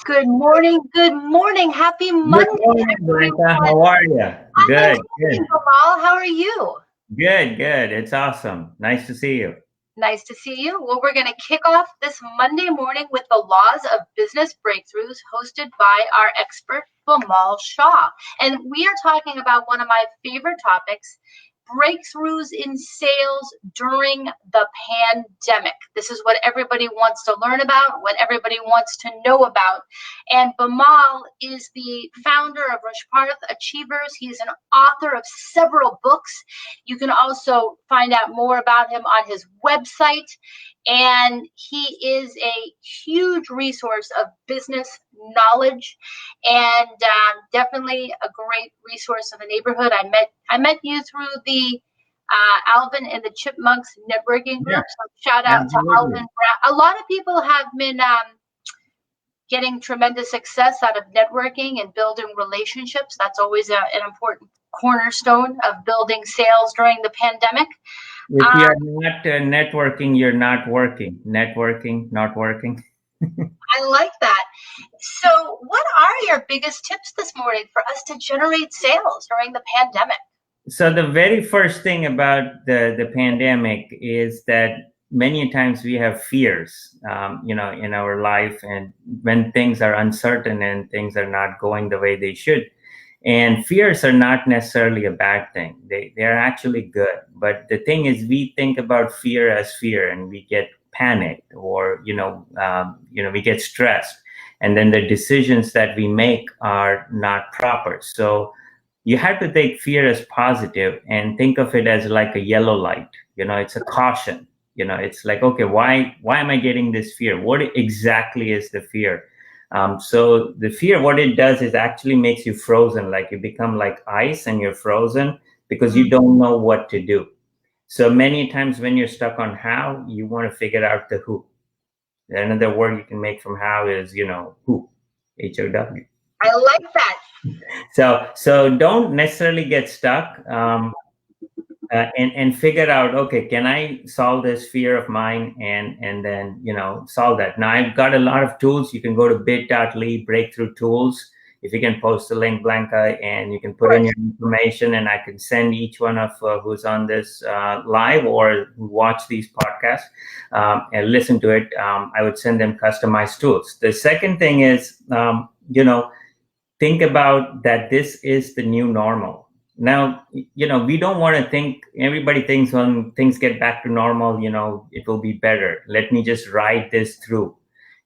Good morning. Good morning. Happy Good Monday, morning, Blanca. everyone. How are you? I'm Good, amazing, good, Gamal. How are you? good. It's awesome. Nice to see you. Nice to see you. Well, we're going to kick off this Monday morning with the laws of business breakthroughs hosted by our expert, Bamal Shah. And we are talking about one of my favorite topics, breakthroughs in sales during the pandemic. This is what everybody wants to learn about, what everybody wants to know about. And Bamal is the founder of Rashparth Achievers. He's an author of several books. You can also find out more about him on his website. And he is a huge resource of business knowledge and definitely a great resource in the neighborhood. I met you through the Alvin and the Chipmunks networking Yeah, group. So shout out to Alvin absolutely. Brown. A lot of people have been getting tremendous success out of networking and building relationships. That's always an important cornerstone of building sales during the pandemic. If Um, you're not networking, you're not working. Networking, not working. I like that. So, what are your biggest tips this morning for us to generate sales during the pandemic? So the very first thing about the pandemic is that many times we have fears, in our life, and when things are uncertain and things are not going the way they should. And fears are not necessarily a bad thing. They're actually good. But the thing is, we think about fear as fear, and we get panicked, or we get stressed, and then the decisions that we make are not proper. So you have to take fear as positive and think of it as like a yellow light. It's a caution. It's like, okay, why am I getting this fear? What exactly is the fear? So the fear, what it does is actually makes you frozen, like you become like ice and you're frozen because you don't know what to do. So many times when you're stuck on how, you want to figure out the who. Another word you can make from how is, who, HOW. I like that. So don't necessarily get stuck, and figure out, okay, can I solve this fear of mine, and then solve that. Now I've got a lot of tools. You can go to bit.ly breakthrough tools. If you can post the link, Blanca, and you can Of put in course. your information, and I can send each one of who's on this live or who watch these podcasts and listen to it. I would send them customized tools. The second thing is, think about that this is the new normal. Now, we don't want to think, everybody thinks when things get back to normal, it will be better. Let me just ride this through.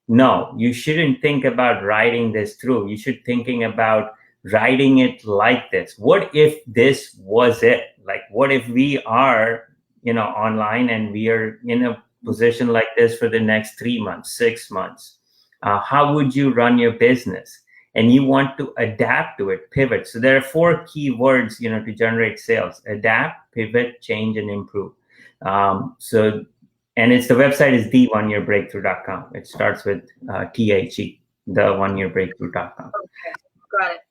No, you shouldn't think about riding this through. You should thinking about riding it like this. What if this was it? Like, what if we are, online and we are in a position like this for the next 3 months, 6 months? How would you run your business? And you want to adapt to it, pivot. So there are four key words, to generate sales: adapt, pivot, change, and improve. And it's the website is the1yearbreakthrough.com. It starts with THE, the1yearbreakthrough.com. Okay, got it.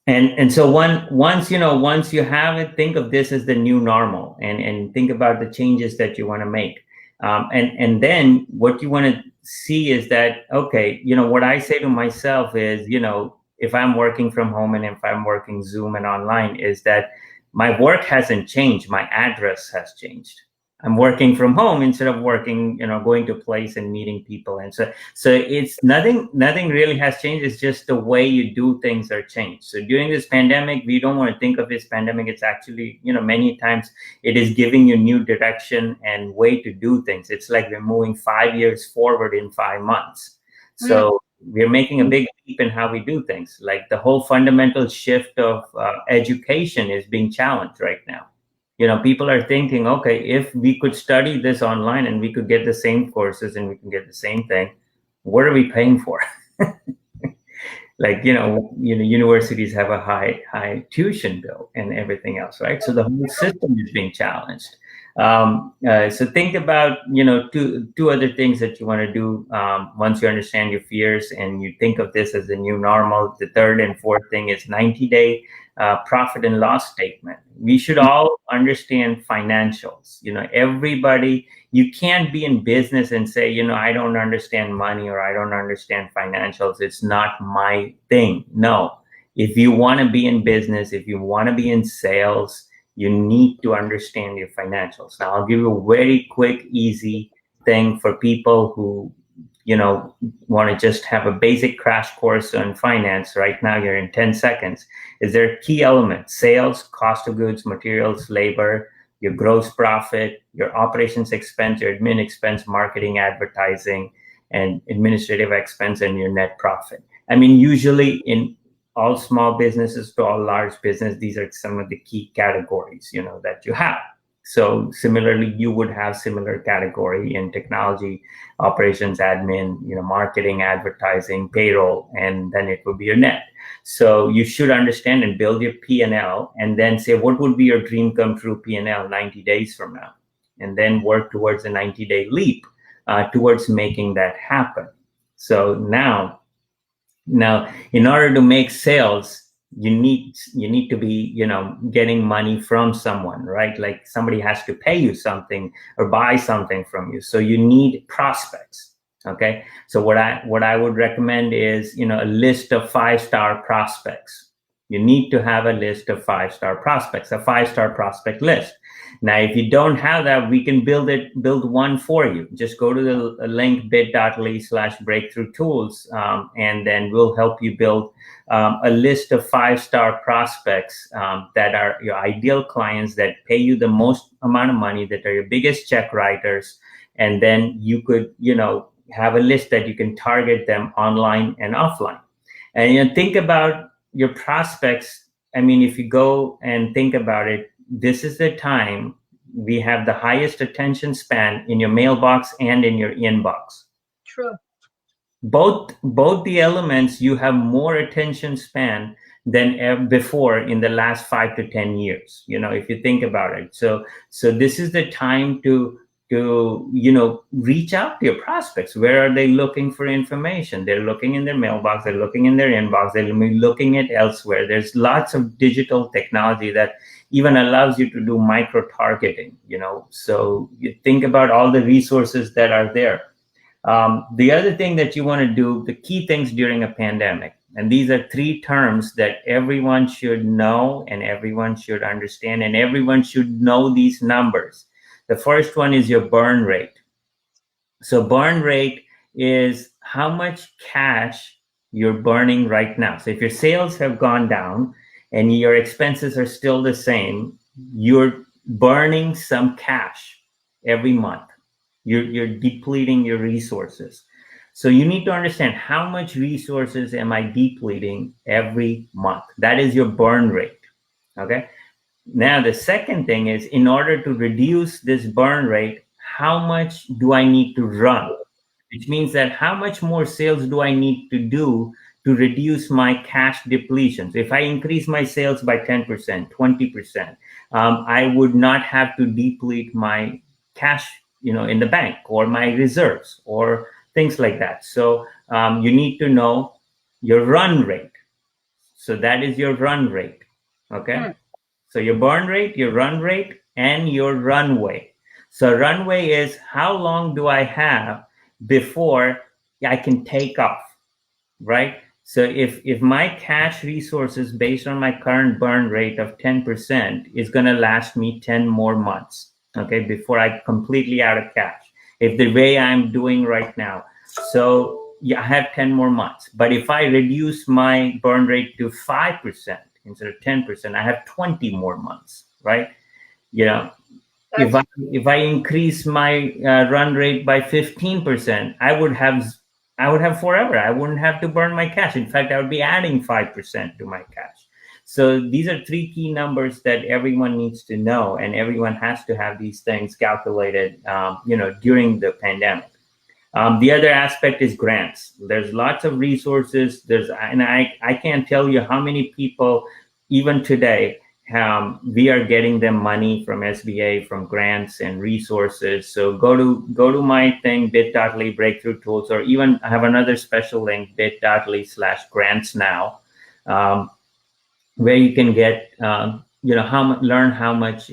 And so once you have it, think of this as the new normal, and think about the changes that you want to make. And then what you want to see is that, okay, what I say to myself is, if I'm working from home and if I'm working Zoom and online, is that my work hasn't changed, my address has changed. I'm working from home instead of working, going to a place and meeting people. And so it's nothing really has changed. It's just the way you do things are changed. So during this pandemic, we don't want to think of this pandemic. It's actually, many times it is giving you new direction and way to do things. It's like we're moving 5 years forward in 5 months. So we're making a big leap in how we do things. Like the whole fundamental shift of education is being challenged right now. People are thinking, okay, if we could study this online and we could get the same courses and we can get the same thing, what are we paying for? Like, universities have a high tuition bill and everything else, right? So the whole system is being challenged. So think about, two other things that you want to do once you understand your fears and you think of this as the new normal. The third and fourth thing is 90-day profit and loss statement. We should all understand financials. Everybody, you can't be in business and say, I don't understand money or I don't understand financials. It's not my thing. No. If you want to be in business, if you want to be in sales, you need to understand your financials. Now, I'll give you a very quick, easy thing for people who want to just have a basic crash course on finance. Right now, you're in 10 seconds. Is there key elements? Sales, cost of goods, materials, labor, your gross profit, your operations expense, your admin expense, marketing, advertising, and administrative expense, and your net profit. I mean, usually in all small businesses to all large business, these are some of the key categories, that you have. So similarly, you would have similar category in technology, operations, admin, marketing, advertising, payroll, and then it would be your net. So you should understand and build your P&L and then say, what would be your dream come true P&L 90 days from now? And then work towards a 90-day leap towards making that happen. So now, in order to make sales, you need to be getting money from someone, right? Like somebody has to pay you something or buy something from you. So you need prospects. Okay, so what I would recommend is a list of 5-star prospects. You need to have a list of 5-star prospects, a 5-star prospect list. Now, if you don't have that, we can build one for you. Just go to the link bit.ly/breakthrough-tools, and then we'll help you build a list of 5-star prospects that are your ideal clients that pay you the most amount of money, that are your biggest check writers. And then you could, have a list that you can target them online and offline. And think about your prospects. I mean, if you go and think about it, this is the time we have the highest attention span in your mailbox and in your inbox. True. Both the elements, you have more attention span than before in the last 5 to 10 years, if you think about it. So this is the time to reach out to your prospects. Where are they looking for information? They're looking in their mailbox, they're looking in their inbox, they'll be looking at elsewhere. There's lots of digital technology that even allows you to do micro-targeting, so you think about all the resources that are there. The other thing that you want to do, the key things during a pandemic, and these are 3 terms that everyone should know and everyone should understand, and everyone should know these numbers. The first one is your burn rate. So burn rate is how much cash you're burning right now. So if your sales have gone down and your expenses are still the same, you're burning some cash every month. You're depleting your resources. So you need to understand how much resources am I depleting every month. That is your burn rate. Okay. Now, the second thing is, in order to reduce this burn rate, how much do I need to run? Which means that how much more sales do I need to do to reduce my cash depletion? So if I increase my sales by 10%, 20%, I would not have to deplete my cash, in the bank or my reserves or things like that. So you need to know your run rate. So that is your run rate. Okay. So your burn rate, your run rate, and your runway. So runway is how long do I have before I can take off, right? So if my cash resources based on my current burn rate of 10% is going to last me 10 more months, okay, before I completely out of cash, if the way I'm doing right now. So yeah, I have 10 more months. But if I reduce my burn rate to 5%, instead of 10%, I have 20 more months, right? If I increase my run rate by 15%, I would have forever. I wouldn't have to burn my cash. In fact, I would be adding 5% to my cash. So these are 3 key numbers that everyone needs to know, and everyone has to have these things calculated, during the pandemic. The other aspect is grants. There's lots of resources. I can't tell you how many people, even today, we are getting them money from SBA, from grants and resources. So go to my thing, bit.ly breakthrough tools, or even I have another special link, bit.ly/grants now. where you can get, learn how much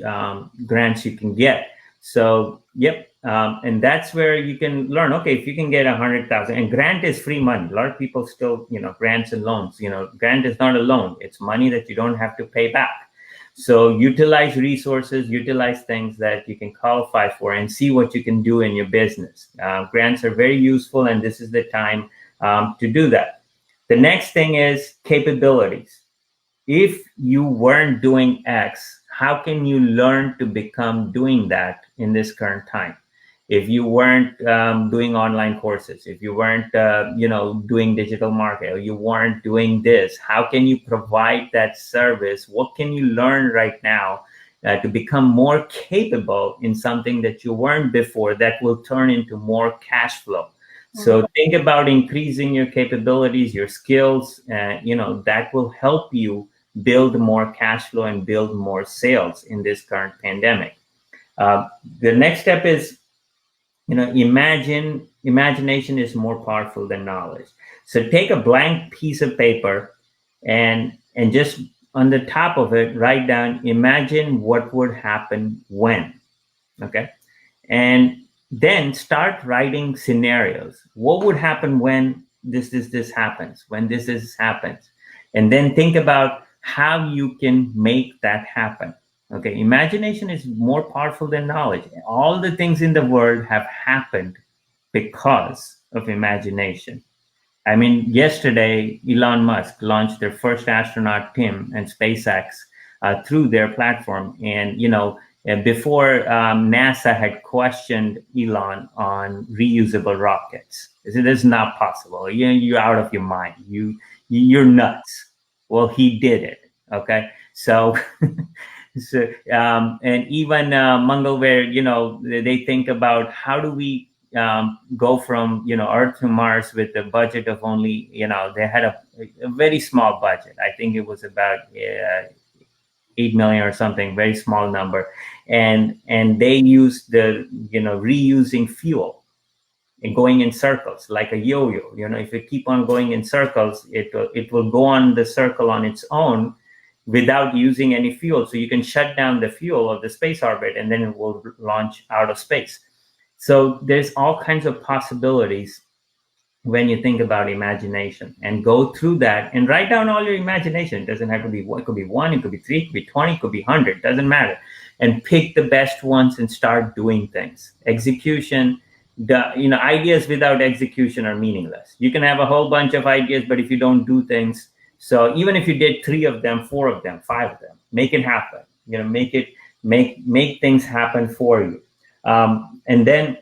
grants you can get. So, yep. And that's where you can learn, okay, if you can get 100,000, and grant is free money. A lot of people still, grants and loans, grant is not a loan. It's money that you don't have to pay back. So utilize resources, utilize things that you can qualify for, and see what you can do in your business. Grants are very useful, and this is the time to do that. The next thing is capabilities. If you weren't doing X, how can you learn to become doing that in this current time? If you weren't doing online courses, if you weren't doing digital marketing, or you weren't doing this, how can you provide that service? What can you learn right now to become more capable in something that you weren't before, that will turn into more cash flow? So think about increasing your capabilities, your skills, that will help you build more cash flow and build more sales in this current pandemic. The next step is, imagination is more powerful than knowledge. So take a blank piece of paper and just on the top of it, write down, imagine what would happen when, okay? And then start writing scenarios. What would happen when this happens, when this happens? And then think about how you can make that happen. Okay, imagination is more powerful than knowledge. All the things in the world have happened because of imagination. I mean, yesterday, Elon Musk launched their first astronaut, Tim, and SpaceX through their platform. And, before NASA had questioned Elon on reusable rockets. They said, this is not possible. You're out of your mind. You're nuts. Well, he did it. Okay. So, and even Mangalware, they think about how do we go from, Earth to Mars with a budget of only, they had a very small budget. I think it was about 8 million or something, very small number. And they used the, reusing fuel and going in circles like a yo-yo. If you keep on going in circles, it will go on the circle on its own without using any fuel. So you can shut down the fuel of the space orbit and then it will launch out of space. So there's all kinds of possibilities when you think about imagination, and go through that and write down all your imagination. It doesn't have to be one, it could be 1, it could be 3, it could be 20, it could be 100, doesn't matter. And pick the best ones and start doing things. Execution, ideas without execution are meaningless. You can have a whole bunch of ideas, but if you don't do things, so even if you did 3 of them, 4 of them, 5 of them, make it happen. Make things happen for you. And then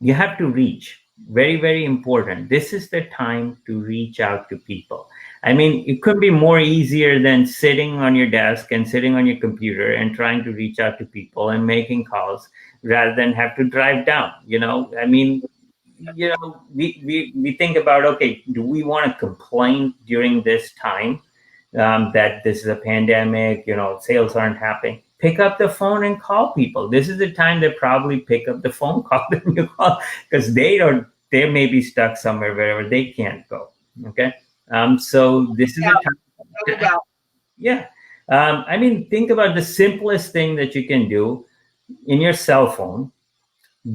you have to reach. Very, very important. This is the time to reach out to people. I mean, it could be more easier than sitting on your desk and sitting on your computer and trying to reach out to people and making calls rather than have to drive down. I mean, we think about, okay, do we want to complain during this time that this is a pandemic, sales aren't happening? Pick up the phone and call people. This is the time they probably pick up the phone call that you call, because they may be stuck somewhere wherever they can't go. Okay. So this is the time. Yeah. I mean, think about the simplest thing that you can do in your cell phone.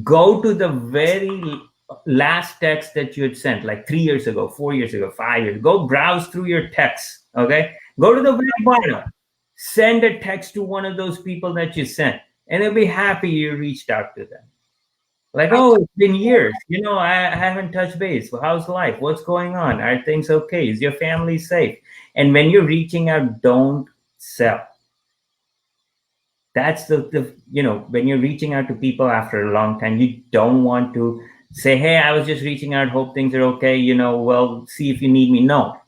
Go to the very last text that you had sent, like 3 years ago, 4 years ago, 5 years. Go browse through your texts. Okay. Go to the very bottom. Send a text to one of those people that you sent, and they'll be happy you reached out to them. Like, oh, it's been years. I haven't touched base. Well, how's life? What's going on? Are things okay? Is your family safe? And when you're reaching out, don't sell. That's when you're reaching out to people after a long time, you don't want to say, hey, I was just reaching out, hope things are okay. Well, see if you need me. No.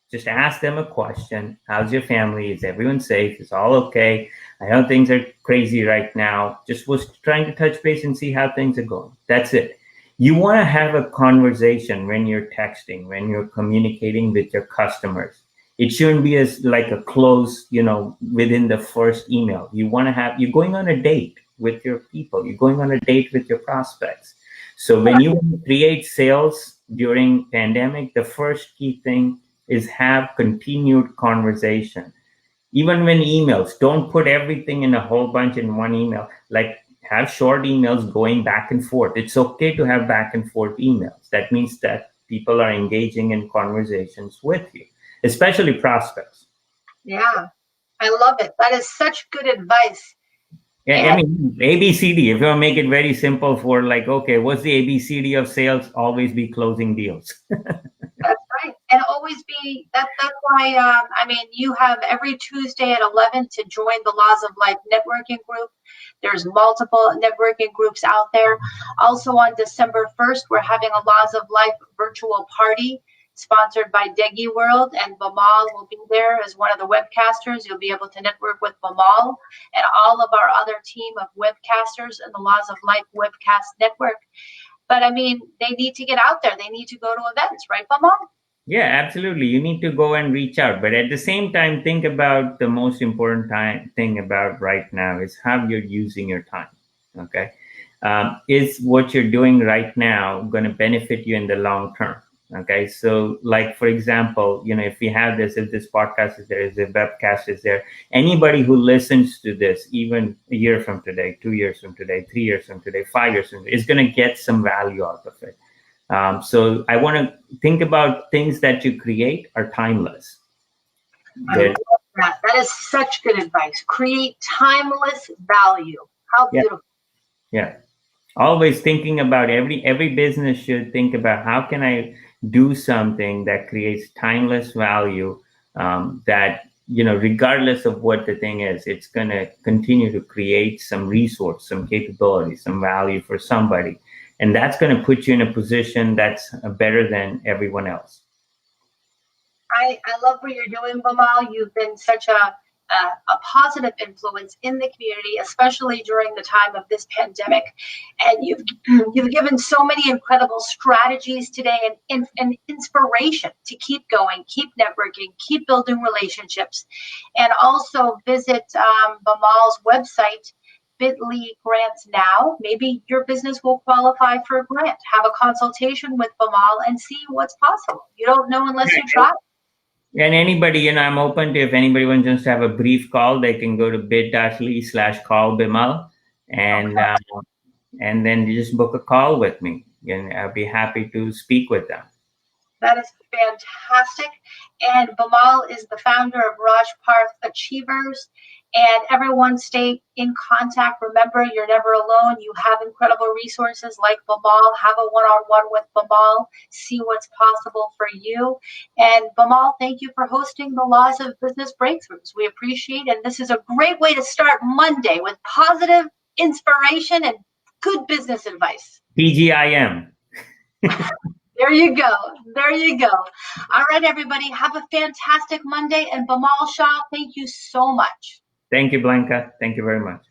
Just ask them a question. How's your family? Is everyone safe? Is all okay? I know things are crazy right now. Just was trying to touch base and see how things are going. That's it. You want to have a conversation when you're texting, when you're communicating with your customers. It shouldn't be as like a close, within the first email. You want to have, you're going on a date with your people. You're going on a date with your prospects. So when you create sales during pandemic, the first key thing is have continued conversation. Even when emails, don't put everything in a whole bunch in one email. Like, have short emails going back and forth. It's okay to have back and forth emails. That means that people are engaging in conversations with you, especially prospects. Yeah, I love it. That is such good advice. Yeah, I mean, ABCD, if you want to make it very simple for like, okay, what's the ABCD of sales? Always be closing deals. That's right. And always be that's why I mean you have every Tuesday at 11 to join the Laws of Life networking group. There's multiple networking groups out there. Also on December 1st, we're having a Laws of Life virtual party sponsored by Degi World, and Bamal will be there as one of the webcasters. You'll be able to network with Bamal and all of our other team of webcasters in the Laws of Life webcast network. But I mean, they need to get out there. They need to go to events, right, Bamal? Yeah, absolutely. You need to go and reach out. But at the same time, think about the most important thing about right now is how you're using your time. Okay. Is what you're doing right now going to benefit you in the long term? Okay. So, like, for example, if we have this, if this podcast is there, if the webcast is there, anybody who listens to this, even a year from today, 2 years from today, 3 years from today, 5 years from today, is going to get some value out of it. So I want to think about things that you create are timeless. I love that. That is such good advice. Create timeless value. How beautiful. Yeah. Always thinking about every business should think about how can I do something that creates timeless value, that, regardless of what the thing is, it's going to continue to create some resource, some capability, some value for somebody. And that's going to put you in a position that's better than everyone else. I love what you're doing, Bamal. You've been such a positive influence in the community, especially during the time of this pandemic. And you've given so many incredible strategies today and inspiration to keep going, keep networking, keep building relationships. And also visit Bamal's website, bit.ly grants now. Maybe your business will qualify for a grant. Have a consultation with Bamal and see what's possible. You don't know unless you try. And anybody, I'm open to, if anybody wants just to have a brief call, they can go to bit.ly/call Bimal, and and then you just book a call with me, and I'll be happy to speak with them. That is fantastic. And Bamal is the founder of Rajparth Achievers. And everyone stay in contact. Remember, you're never alone. You have incredible resources like Bamal. Have a one-on-one with Bamal. See what's possible for you. And Bamal, thank you for hosting the Laws of Business Breakthroughs. We appreciate it. And this is a great way to start Monday with positive inspiration and good business advice. TGIM. There you go. There you go. All right, everybody. Have a fantastic Monday. And Bamal Shah, thank you so much. Thank you, Blanca. Thank you very much.